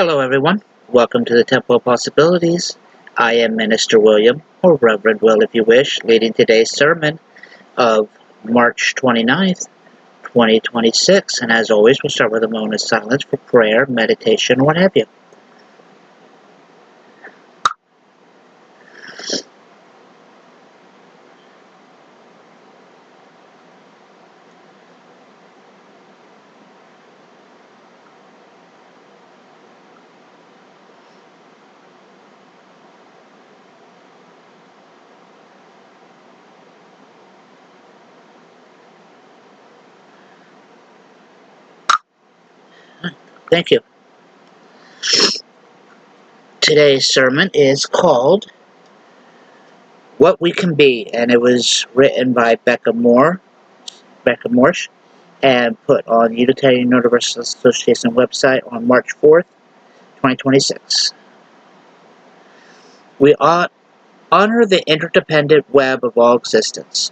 Hello, everyone. Welcome to the Temple of Possibilities. I am Minister William, or Reverend Will if you wish, leading today's sermon of March 29th, 2026. And as always, we'll start with a moment of silence for prayer, meditation, what have you. Thank you. Today's sermon is called What We Can Be, and it was written by Becca Morse, and put on Unitarian Universalist Association website on March 4th, 2026. We honor the interdependent web of all existence.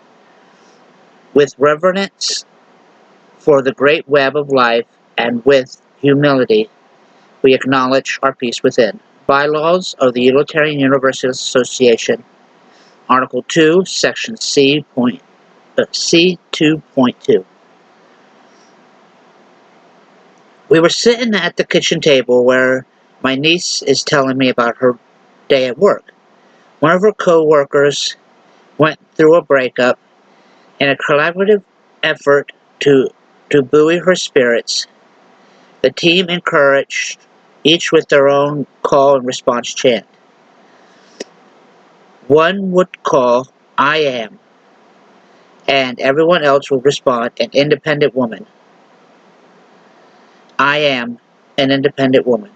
With reverence for the great web of life and with humility, we acknowledge our peace within. Bylaws of the Unitarian Universalist Association, Article 2, Section C2.2. We were sitting at the kitchen table where my niece is telling me about her day at work. One of her co-workers went through a breakup. In a collaborative effort to buoy her spirits, the team encouraged each with their own call and response chant. One would call, "I am," and everyone else would respond, "An independent woman." I am an independent woman.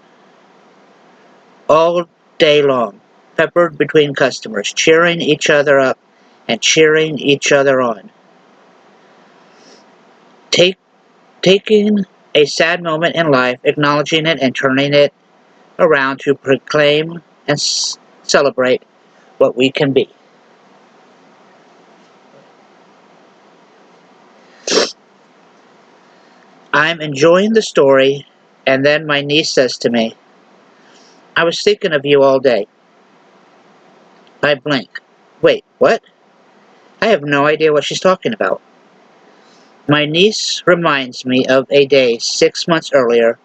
All day long, peppered between customers, cheering each other up and cheering each other on. Taking a sad moment in life, acknowledging it and turning it around to proclaim and celebrate what we can be. I'm enjoying the story, and then my niece says to me, "I was thinking of you all day." I blink. Wait, what? I have no idea what she's talking about. My niece reminds me of a day 6 months earlier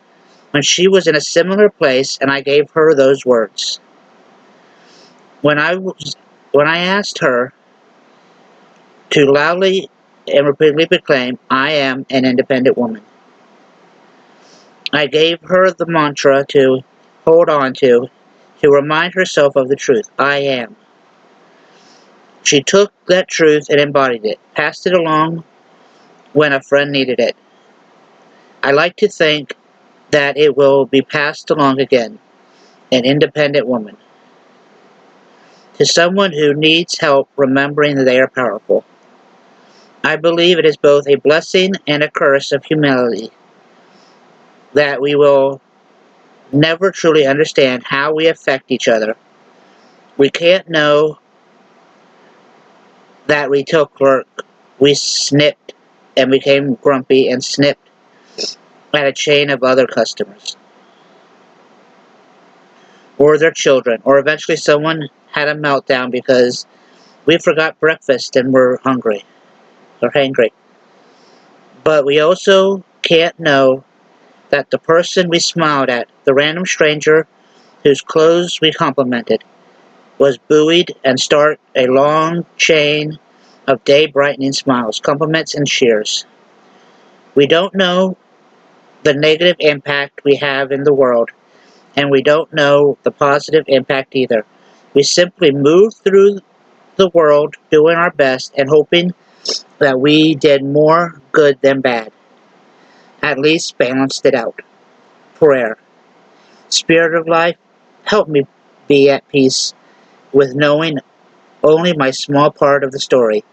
when she was in a similar place and I gave her those words. When I asked her to loudly and repeatedly proclaim, "I am an independent woman." I gave her the mantra to hold on to remind herself of the truth. I am. She took that truth and embodied it, passed it along when a friend needed it. I like to think that it will be passed along again, an independent woman, to someone who needs help remembering that they are powerful. I believe it is both a blessing and a curse of humility that we will never truly understand how we affect each other. We can't know that we took work. We snipped and became grumpy and snipped at a chain of other customers, or their children, or eventually someone had a meltdown because we forgot breakfast and were hungry or hangry. But we also can't know that the person we smiled at, the random stranger whose clothes we complimented, was buoyed and start a long chain of day-brightening smiles, compliments, and cheers. We don't know the negative impact we have in the world, and we don't know the positive impact either. We simply move through the world doing our best and hoping that we did more good than bad. At least balanced it out. Prayer. Spirit of life, help me be at peace with knowing only my small part of the story.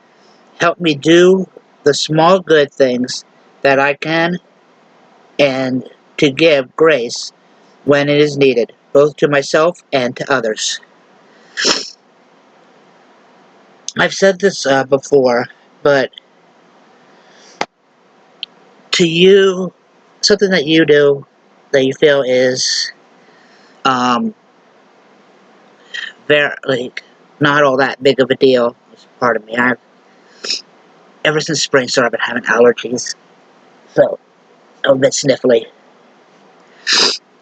Help me do the small good things that I can and to give grace when it is needed, both to myself and to others. I've said this before, but to you, something that you do that you feel is Um, very, like, not all that big of a deal. It's part of me. Ever since spring started, I've been having allergies. So, I'm a bit sniffly.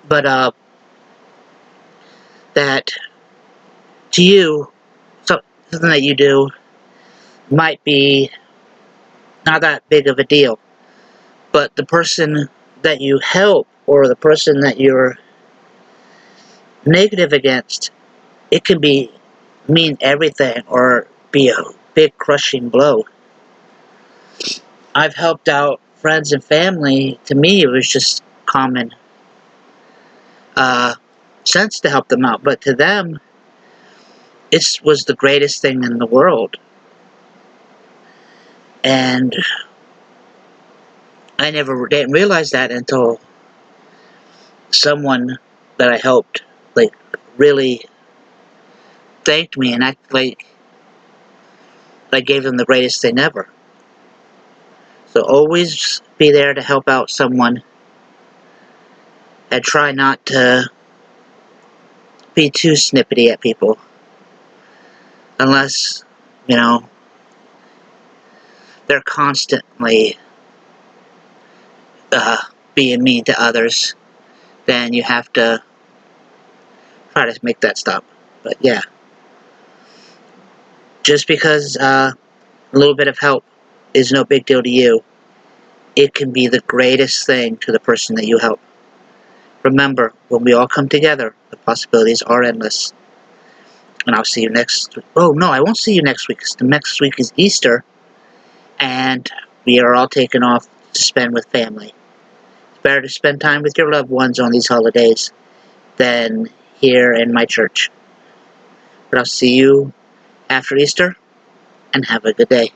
But, that, to you, something that you do might be not that big of a deal. But the person that you help, or the person that you're negative against, it can mean everything, or be a big crushing blow. I've helped out friends and family. To me, it was just common sense to help them out, but to them, it was the greatest thing in the world. And I never didn't realize that until someone that I helped, like, really thanked me and acted like I gave them the greatest thing ever. So always be there to help out someone, and try not to be too snippety at people. Unless, you know, they're constantly being mean to others, then you have to try to make that stop. But yeah, just because a little bit of help is no big deal to you, it can be the greatest thing to the person that you help. Remember, when we all come together, the possibilities are endless. And I'll see you next week. Oh, no, I won't see you next week, because the next week is Easter, and we are all taken off to spend with family. It's better to spend time with your loved ones on these holidays than here in my church. But I'll see you after Easter, and have a good day.